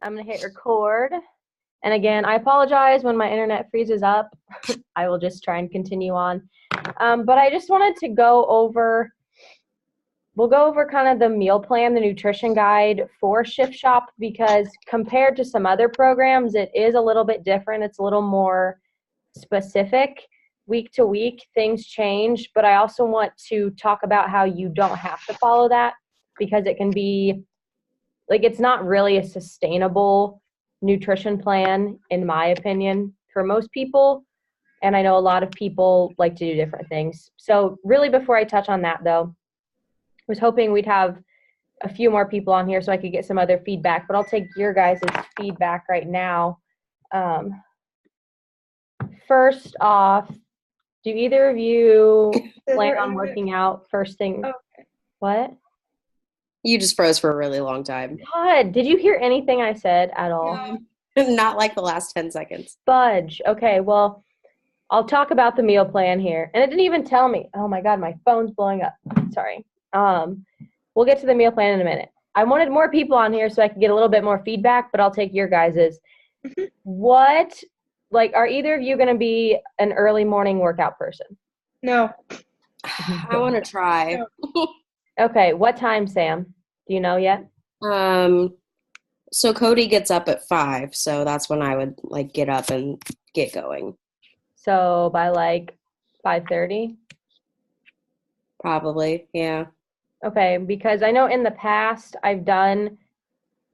I'm going to hit record. And again, I apologize when my internet freezes up. I will just try and continue on. But I just wanted to we'll go over kind of the meal plan, the nutrition guide for Shift Shop, because compared to some other programs, it is a little bit different. It's a little more specific. Week to week, things change, but I also want to talk about how you don't have to follow that, because it can be it's not really a sustainable nutrition plan, in my opinion, for most people. And I know a lot of people like to do different things. So really, before I touch on that though, I was hoping we'd have a few more people on here so I could get some other feedback, but I'll take your guys' feedback right now. First off, do either of you plan on working out first thing? Okay. What? You just froze for a really long time. God, did you hear anything I said at all? Not like the last 10 seconds. Fudge. Okay, well, I'll talk about the meal plan here. And it didn't even tell me. Oh my God, my phone's blowing up. Sorry. We'll get to the meal plan in a minute. I wanted more people on here so I could get a little bit more feedback, but I'll take your guys's. What, are either of you going to be an early morning workout person? No. I want to try. Okay, what time, Sam? Do you know yet? So Cody gets up at 5, so that's when I would get up and get going. So by 5:30? Probably, yeah. Okay, because I know in the past I've done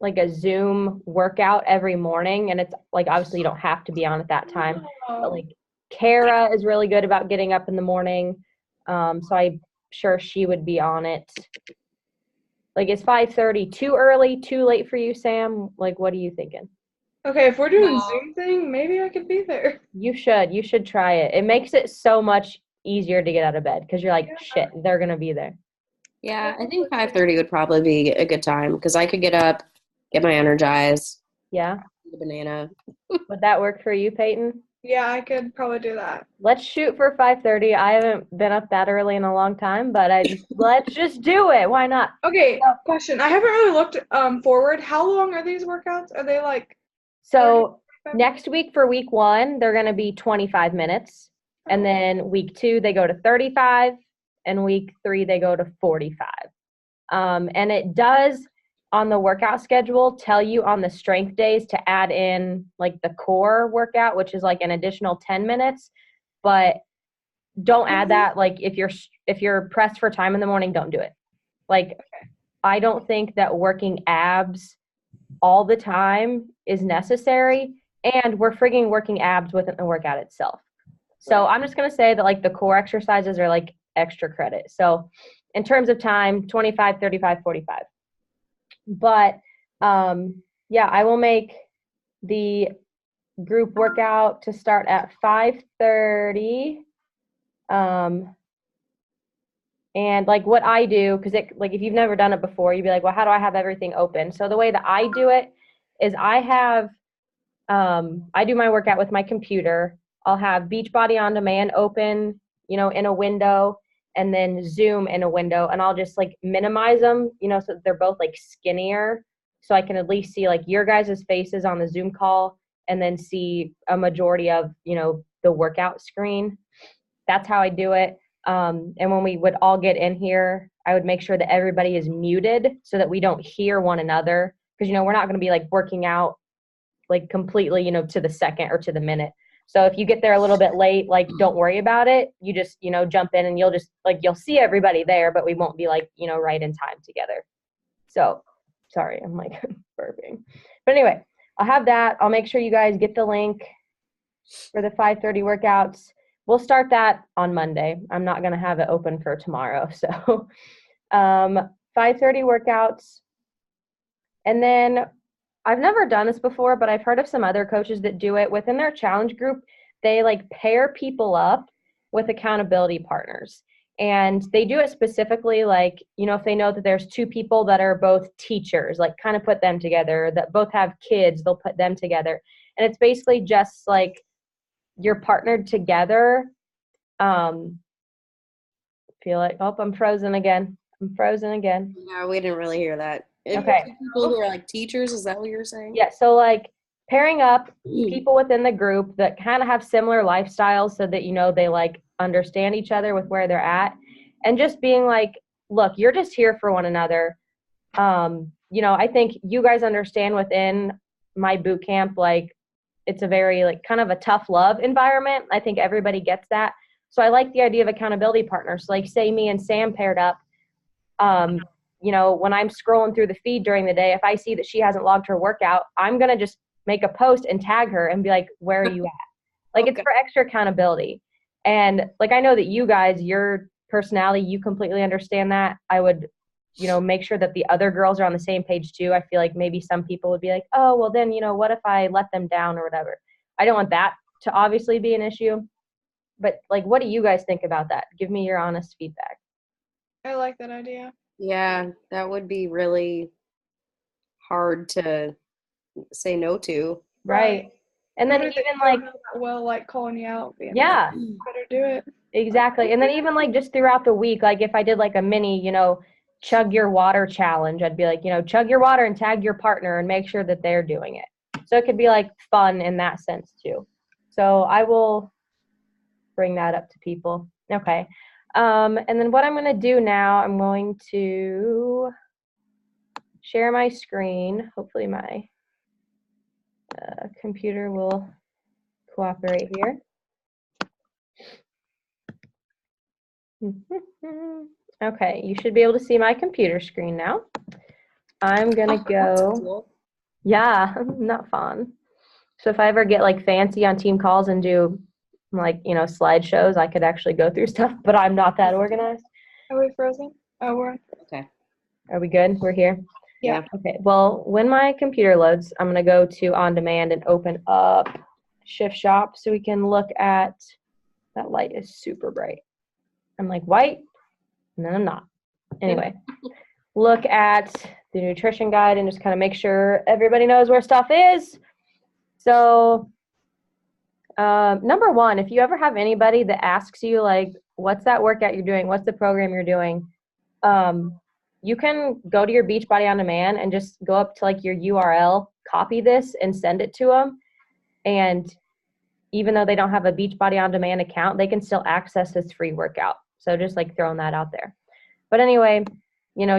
a Zoom workout every morning, and it's obviously you don't have to be on at that time. But Kara is really good about getting up in the morning. So I'm sure she would be on it. Is 5:30 too early, too late for you, Sam? What are you thinking? Okay, if we're doing Zoom thing, maybe I could be there. You should try it. It makes it so much easier to get out of bed because you're shit, they're gonna be there. Yeah, I think 5:30 would probably be a good time because I could get up, get my Energize. Yeah. Eat a banana. Would that work for you, Peyton? Yeah, I could probably do that. Let's shoot for 5:30. I haven't been up that early in a long time, but let's just do it. Why not? Okay, question. I haven't really looked forward. How long are these workouts? Are they So next week for week 1, they're going to be 25 minutes. And then week 2, they go to 35. And week 3, they go to 45. And it does, on the workout schedule, tell you on the strength days to add in the core workout, which is an additional 10 minutes. But don't add that. If you're pressed for time in the morning, don't do it. I don't think that working abs all the time is necessary, and we're frigging working abs within the workout itself. So I'm just going to say that the core exercises are extra credit. So in terms of time, 25, 35, 45. But yeah, I will make the group workout to start at 5:30. And what I do, because if you've never done it before, you'd be well, how do I have everything open? So the way that I do it is I do my workout with my computer. I'll have Beachbody On Demand open, in a window, and then Zoom in a window, and I'll just minimize them, so they're both skinnier, so I can at least see your guys' faces on the Zoom call, and then see a majority of, the workout screen. That's how I do it. And when we would all get in here, I would make sure that everybody is muted so that we don't hear one another. Because, we're not going to be working out completely, to the second or to the minute. So if you get there a little bit late, don't worry about it. You just, jump in and you'll just you'll see everybody there, but we won't be right in time together. So sorry, I'm burping. But anyway, I'll have that. I'll make sure you guys get the link for the 5:30 workouts. We'll start that on Monday. I'm not going to have it open for tomorrow. So 5:30 workouts. And then I've never done this before, but I've heard of some other coaches that do it. Within their challenge group, they pair people up with accountability partners. And they do it specifically if they know that there's 2 people that are both teachers, kind of put them together, that both have kids, they'll put them together. And it's basically just you're partnered together. Feel I'm frozen again. No, we didn't really hear that. Okay. People who are like teachers, is that what you're saying? Yeah, so like pairing up people within the group that kind of have similar lifestyles so that, you know, they like understand each other with where they're at, and just being like, look, you're just here for one another. You know, I think you guys understand within my boot camp, like it's a very like kind of a tough love environment. I think everybody gets that. So I like the idea of accountability partners. Like say me and Sam paired up. You know, when I'm scrolling through the feed during the day, if I see that she hasn't logged her workout, I'm going to just make a post and tag her and be like, where are you at? Like it's for extra accountability. And like, I know that you guys, your personality, you completely understand that. I would, you know, make sure that the other girls are on the same page too. I feel like maybe some people would be like, oh, well then, you know, what if I let them down or whatever? I don't want that to obviously be an issue. But like, what do you guys think about that? Give me your honest feedback. I like that idea. Yeah, that would be really hard to say no to. Right. And then Nobody that even you like, don't know that well, like calling you out, being yeah, like, better do it. exactly. And then even like just throughout the week, like if I did like a mini, you know, chug your water challenge, I'd be like, you know, chug your water and tag your partner and make sure that they're doing it. So it could be like fun in that sense too. So I will bring that up to people. Okay. And then what I'm going to do now, I'm going to share my screen. Hopefully my computer will cooperate here. Okay, you should be able to see my computer screen now. I'm gonna go. Cool. Yeah, not fun. So if I ever get like fancy on team calls and do like, you know, slideshows, I could actually go through stuff, but I'm not that organized. Are we frozen? Oh, we're Okay. Are we good? We're here? Yeah. Okay, well, when my computer loads, I'm gonna go to on demand and open up Shift Shop so we can look at, that light is super bright. I'm like white, and then I'm not. Anyway, look at the nutrition guide and just kind of make sure everybody knows where stuff is. So number one, if you ever have anybody that asks you like, what's that workout you're doing? What's the program you're doing? You can go to your Beachbody On Demand and just go up to like your URL, copy this and send it to them. And even though they don't have a Beachbody On Demand account, they can still access this free workout. So just like throwing that out there. But anyway, you know,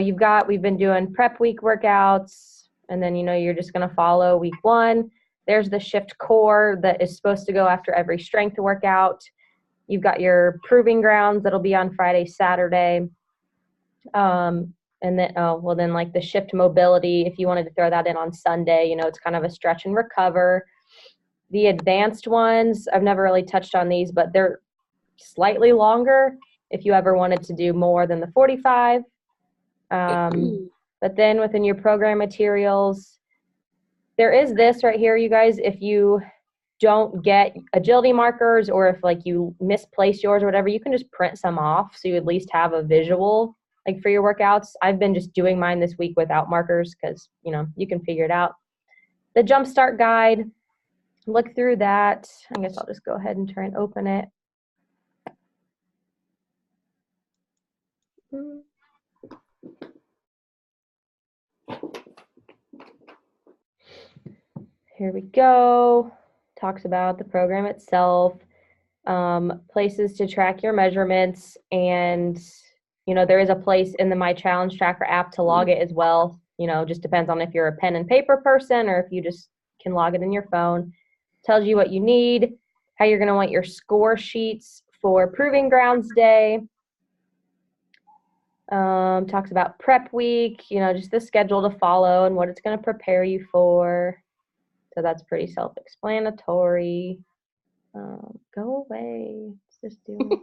we've been doing prep week workouts, and then, you know, you're just going to follow week one. There's the shift core that is supposed to go after every strength workout. You've got your proving grounds that'll be on Friday, Saturday. And then, then like the shift mobility, if you wanted to throw that in on Sunday, you know, it's kind of a stretch and recover. The advanced ones, I've never really touched on these, but they're slightly longer if you ever wanted to do more than the 45. But then within your program materials, there is this right here, you guys. If you don't get agility markers, or if like you misplace yours or whatever, you can just print some off so you at least have a visual like for your workouts. I've been just doing mine this week without markers because, you know, you can figure it out. The Jumpstart guide, look through that. I guess I'll just go ahead and try and open it. Here we go. Talks about the program itself, places to track your measurements, and, you know, there is a place in the My Challenge Tracker app to log it as well. You know, just depends on if you're a pen and paper person or if you just can log it in your phone. Tells you what you need, how you're going to want your score sheets for Proving Grounds Day. Talks about prep week, you know, just the schedule to follow and what it's going to prepare you for. So that's pretty self-explanatory. Go away. What's this doing?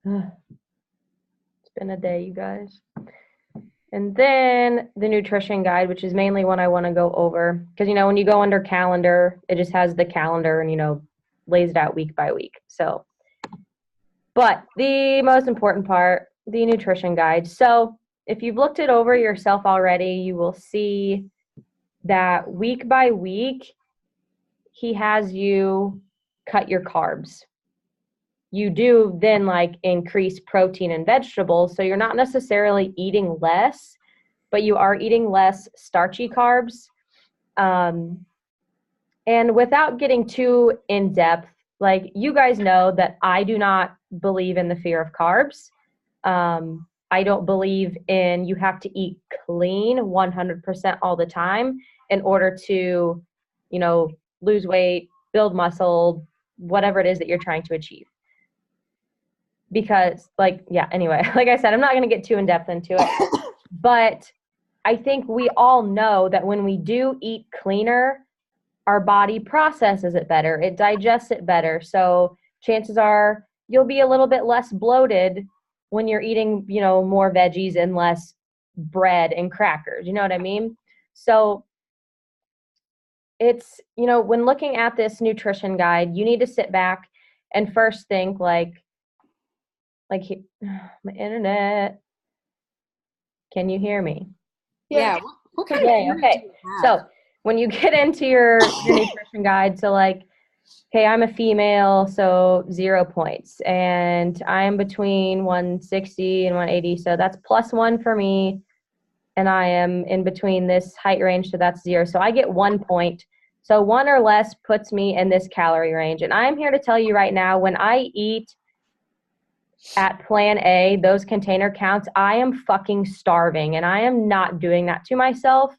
It's been a day, you guys. And then the nutrition guide, which is mainly what I want to go over. Because, you know, when you go under calendar, it just has the calendar and, you know, lays it out week by week. So, but the most important part, the nutrition guide. So if you've looked it over yourself already, you will see that week by week, he has you cut your carbs. You do then like increase protein and vegetables. So you're not necessarily eating less, but you are eating less starchy carbs. And without getting too in depth, like you guys know that I do not believe in the fear of carbs. I don't believe in you have to eat clean 100% all the time in order to, lose weight, build muscle, whatever it is that you're trying to achieve. Because anyway, like I said, I'm not going to get too in depth into it, but I think we all know that when we do eat cleaner, our body processes it better. It digests it better. So chances are you'll be a little bit less bloated when you're eating, more veggies and less bread and crackers. You know what I mean? So it's, when looking at this nutrition guide, you need to sit back and first think like my internet. Can you hear me? Yeah. What kind Okay, of okay. So when you get into your nutrition guide, so like, okay, I'm a female, so 0 points. And I'm between 160 and 180, so that's +1 for me. And I am in between this height range, so that's 0. So I get 1 point. So 1 or less puts me in this calorie range. And I'm here to tell you right now, when I eat at Plan A, those container counts, I am fucking starving. And I am not doing that to myself.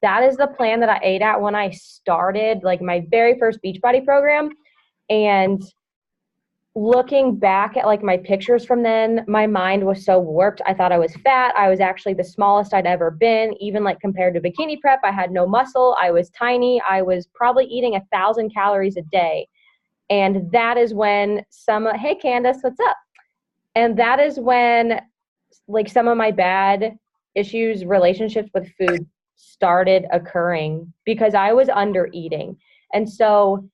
That is the plan that I ate at when I started, like my very first Beachbody program. And looking back at like my pictures from then, my mind was so warped. I thought I was fat. I was actually the smallest I'd ever been. Even like compared to bikini prep, I had no muscle. I was tiny. I was probably eating 1,000 calories a day. And that is when hey Candace, what's up? And that is when like some of my bad issues, relationships with food started occurring because I was under eating. And so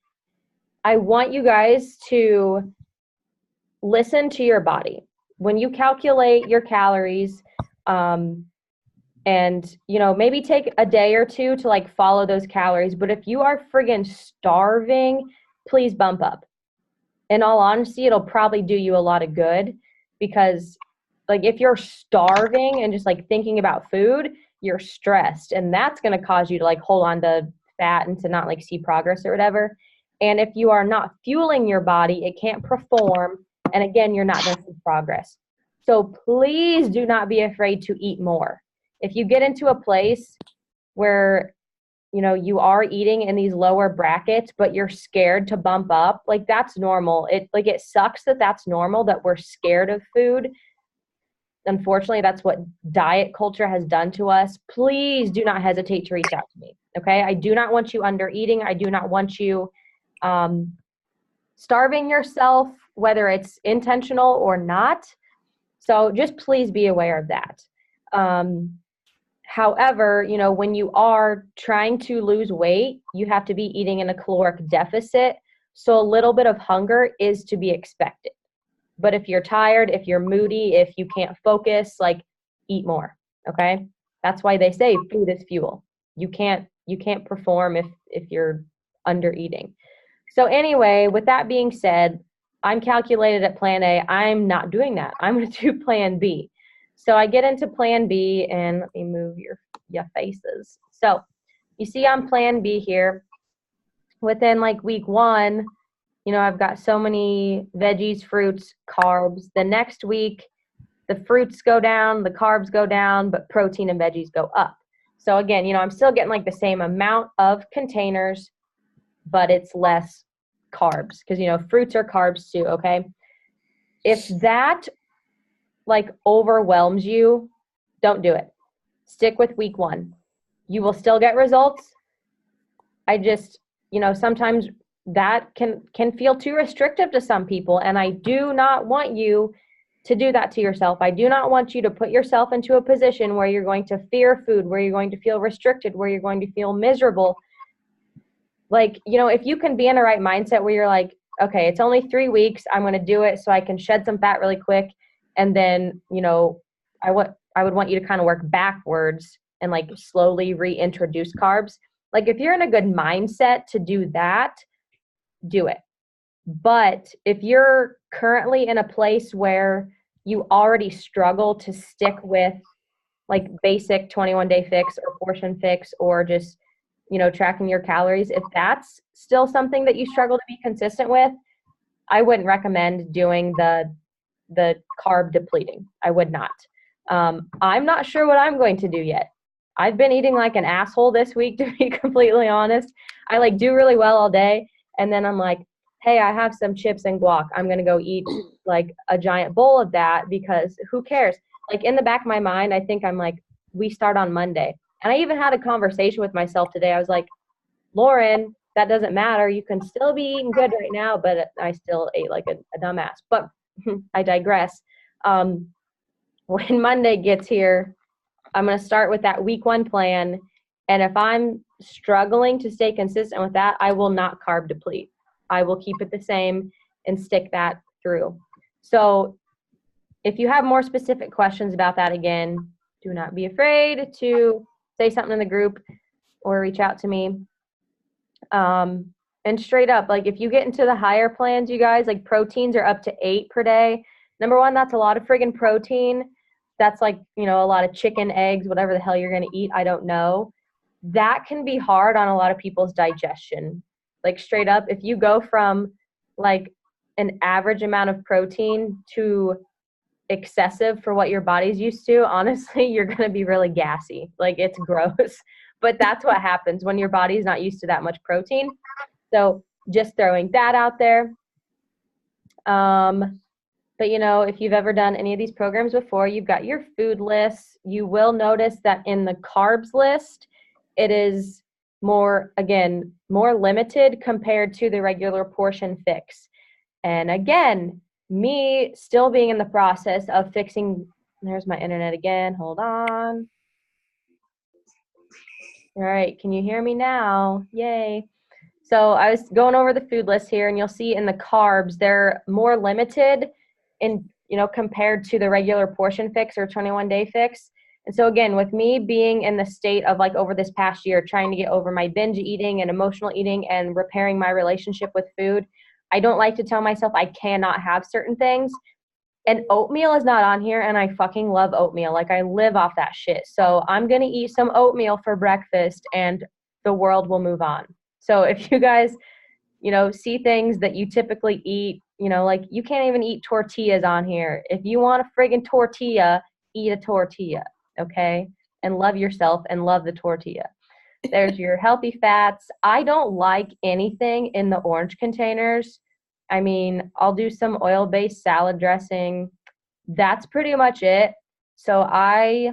I want you guys to listen to your body. When you calculate your calories, and maybe take a day or two to like follow those calories. But if you are friggin' starving, please bump up. In all honesty, it'll probably do you a lot of good because like if you're starving and just like thinking about food, you're stressed, and that's going to cause you to like hold on to fat and to not like see progress or whatever. And if you are not fueling your body, it can't perform. And again, you're not going to see progress. So please do not be afraid to eat more. If you get into a place where, you are eating in these lower brackets, but you're scared to bump up, like that's normal. It sucks that that's normal, that we're scared of food. Unfortunately, that's what diet culture has done to us. Please do not hesitate to reach out to me. Okay. I do not want you under eating. I do not want you starving yourself, whether it's intentional or not. So just please be aware of that. However, when you are trying to lose weight, you have to be eating in a caloric deficit. So a little bit of hunger is to be expected. But if you're tired, if you're moody, if you can't focus, like eat more. Okay. That's why they say food is fuel. You can't perform if you're under eating. So anyway, with that being said, I'm calculated at Plan A. I'm not doing that. I'm going to do Plan B. So I get into Plan B, and let me move your faces. So you see on Plan B here, within like week 1, I've got so many veggies, fruits, carbs. The next week, the fruits go down, the carbs go down, but protein and veggies go up. So again, I'm still getting like the same amount of containers, but it's less carbs because, fruits are carbs too, okay? If that like overwhelms you, don't do it. Stick with week 1. You will still get results. I just, sometimes that can feel too restrictive to some people, and I do not want you to do that to yourself. I do not want you to put yourself into a position where you're going to fear food, where you're going to feel restricted, where you're going to feel miserable. Like, if you can be in a right mindset where you're like, okay, it's only 3 weeks, I'm going to do it so I can shed some fat really quick, and then, I would want you to kind of work backwards and like slowly reintroduce carbs. Like if you're in a good mindset to do that, do it. But if you're currently in a place where you already struggle to stick with like basic 21-day fix or portion fix or just, tracking your calories, if that's still something that you struggle to be consistent with, I wouldn't recommend doing the carb depleting. I would not. I'm not sure what I'm going to do yet. I've been eating like an asshole this week, to be completely honest. I like do really well all day, and then I'm like, hey, I have some chips and guac. I'm going to go eat like a giant bowl of that because who cares? Like in the back of my mind, I think I'm like, we start on Monday. And I even had a conversation with myself today. I was like, Lauren, that doesn't matter. You can still be eating good right now, but I still ate like a dumbass. But I digress. When Monday gets here, I'm going to start with that week 1 plan. And if I'm struggling to stay consistent with that, I will not carb deplete. I will keep it the same and stick that through. So if you have more specific questions about that, again, do not be afraid to say something in the group or reach out to me. And straight up, like if you get into the higher plans, you guys, like proteins are up to 8 per day. Number one, that's a lot of friggin' protein. That's like, a lot of chicken, eggs, whatever the hell you're going to eat. I don't know. That can be hard on a lot of people's digestion. Like straight up, if you go from like an average amount of protein to excessive for what your body's used to, honestly, you're going to be really gassy. Like it's gross, but that's what happens when your body's not used to that much protein. So just throwing that out there. But if you've ever done any of these programs before, you've got your food lists. You will notice that in the carbs list, it is more limited compared to the regular portion fix. And again, me still being in the process of fixing, there's my internet again, hold on. All right, can you hear me now? Yay. So I was going over the food list here, and you'll see in the carbs, they're more limited in, compared to the regular portion fix or 21-day fix. And so again, with me being in the state of like over this past year, trying to get over my binge eating and emotional eating and repairing my relationship with food, I don't like to tell myself I cannot have certain things. And oatmeal is not on here, and I fucking love oatmeal. Like I live off that shit. So I'm going to eat some oatmeal for breakfast and the world will move on. So if you guys, see things that you typically eat, like you can't even eat tortillas on here. If you want a friggin' tortilla, eat a tortilla, okay? And love yourself and love the tortilla. There's your healthy fats. I don't like anything in the orange containers. I mean, I'll do some oil-based salad dressing. That's pretty much it. So I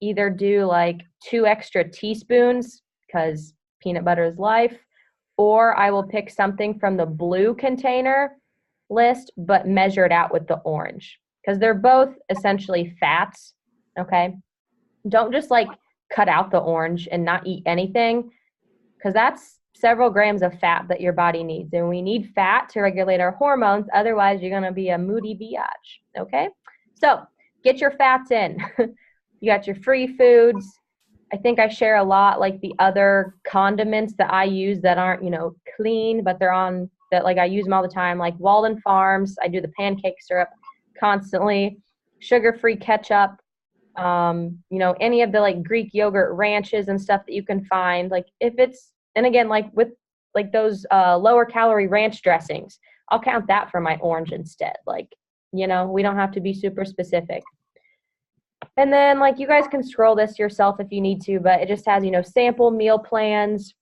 either do like 2 extra teaspoons because peanut butter is life, or I will pick something from the blue container list, but measure it out with the orange because they're both essentially fats, okay? Don't just like cut out the orange and not eat anything because that's several grams of fat that your body needs. And we need fat to regulate our hormones. Otherwise, you're going to be a moody biatch, okay? So get your fats in. You got your free foods. I think I share a lot like the other condiments that I use that aren't, clean, but they're on that, like I use them all the time, like Walden Farms. I do the pancake syrup constantly, sugar-free ketchup, any of the like Greek yogurt ranches and stuff that you can find. Like if it's, and again, like with like those lower calorie ranch dressings, I'll count that for my orange instead. Like, we don't have to be super specific. And then like you guys can scroll this yourself if you need to, but it just has, sample meal plans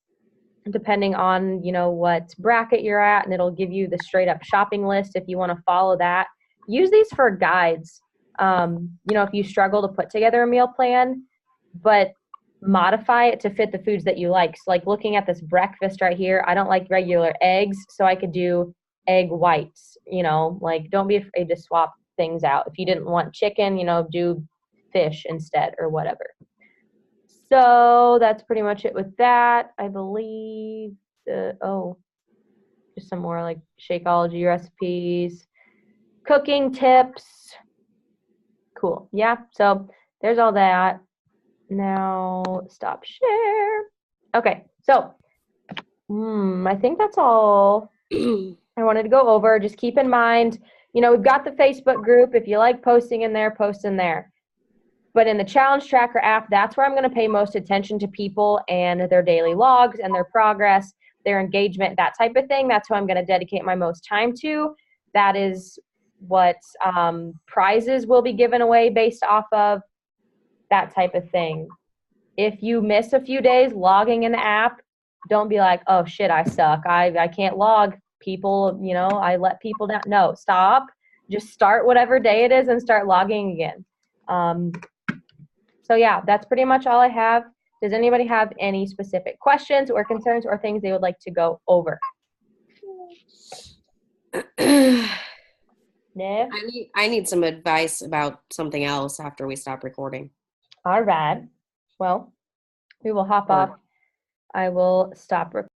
depending on, what bracket you're at, and it'll give you the straight up shopping list if you want to follow that. Use these for guides. If you struggle to put together a meal plan, but modify it to fit the foods that you like. So like looking at this breakfast right here, I don't like regular eggs, so I could do egg whites, like don't be afraid to swap things out. If you didn't want chicken, do fish instead or whatever. So that's pretty much it with that. I believe just some more like Shakeology recipes, cooking tips. Cool. Yeah. So there's all that. Now stop share. Okay. So I think that's all I wanted to go over. Just keep in mind, we've got the Facebook group. If you like posting in there, post in there. But in the challenge tracker app, that's where I'm going to pay most attention to people and their daily logs and their progress, their engagement, that type of thing. That's who I'm going to dedicate my most time to. That is what prizes will be given away based off of, that type of thing. If you miss a few days logging in the app, don't be like, oh shit, I suck. I can't log. People, I let people down. No, stop. Just start whatever day it is and start logging again. So yeah, that's pretty much all I have. Does anybody have any specific questions or concerns or things they would like to go over? No? I need some advice about something else after we stop recording. All right. Well, we will hop off. I will stop recording.